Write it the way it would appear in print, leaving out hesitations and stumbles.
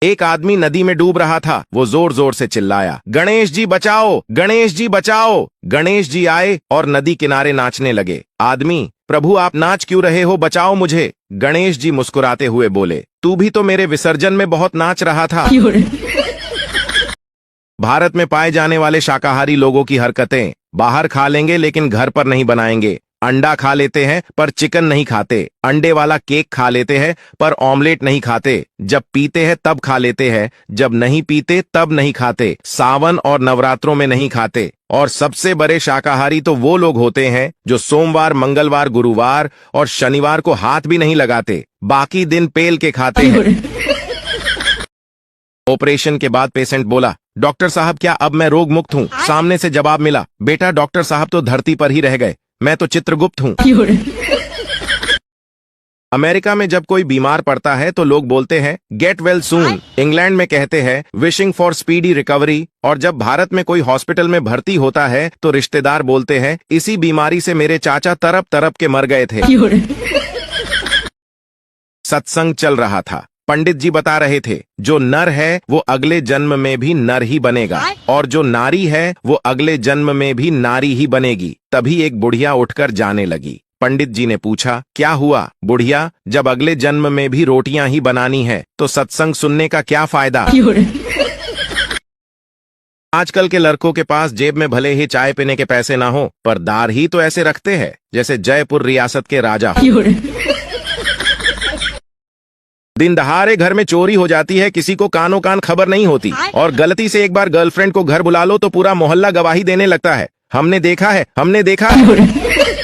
एक आदमी नदी में डूब रहा था। वो जोर जोर से चिल्लाया, गणेश जी बचाओ, गणेश जी बचाओ। गणेश जी आए और नदी किनारे नाचने लगे। आदमी, प्रभु आप नाच क्यों रहे हो, बचाओ मुझे। गणेश जी मुस्कुराते हुए बोले, तू भी तो मेरे विसर्जन में बहुत नाच रहा था। भारत में पाए जाने वाले शाकाहारी लोगों की हरकतें। बाहर खा लेंगे लेकिन घर पर नहीं बनाएंगे। अंडा खा लेते हैं पर चिकन नहीं खाते। अंडे वाला केक खा लेते हैं पर ऑमलेट नहीं खाते। जब पीते हैं तब खा लेते हैं, जब नहीं पीते तब नहीं खाते। सावन और नवरात्रों में नहीं खाते। और सबसे बड़े शाकाहारी तो वो लोग होते हैं जो सोमवार, मंगलवार, गुरुवार और शनिवार को हाथ भी नहीं लगाते, बाकी दिन पेल के खाते हैं। ऑपरेशन के बाद पेशेंट बोला, डॉक्टर साहब क्या अब मैं रोग मुक्त हूँ? सामने से जवाब मिला, बेटा डॉक्टर साहब तो धरती पर ही रह गए, मैं तो चित्रगुप्त हूँ। अमेरिका में जब कोई बीमार पड़ता है तो लोग बोलते हैं गेट वेल सून। इंग्लैंड में कहते हैं विशिंग फॉर स्पीडी रिकवरी। और जब भारत में कोई हॉस्पिटल में भर्ती होता है तो रिश्तेदार बोलते हैं इसी बीमारी से मेरे चाचा तरप तरप के मर गए थे। सत्संग चल रहा था। पंडित जी बता रहे थे जो नर है वो अगले जन्म में भी नर ही बनेगा और जो नारी है वो अगले जन्म में भी नारी ही बनेगी। तभी एक बुढ़िया उठकर जाने लगी। पंडित जी ने पूछा, क्या हुआ बुढ़िया, जब अगले जन्म में भी रोटियां ही बनानी है तो सत्संग सुनने का क्या फायदा? आजकल के लड़कों के पास जेब में भले ही चाय पीने के पैसे ना हो पर दार ही तो ऐसे रखते हैं जैसे जयपुर रियासत के राजा। दिन दहाड़े घर में चोरी हो जाती है, किसी को कानो कान खबर नहीं होती और गलती से एक बार गर्लफ्रेंड को घर बुला लो तो पूरा मोहल्ला गवाही देने लगता है, हमने देखा है, हमने देखा है।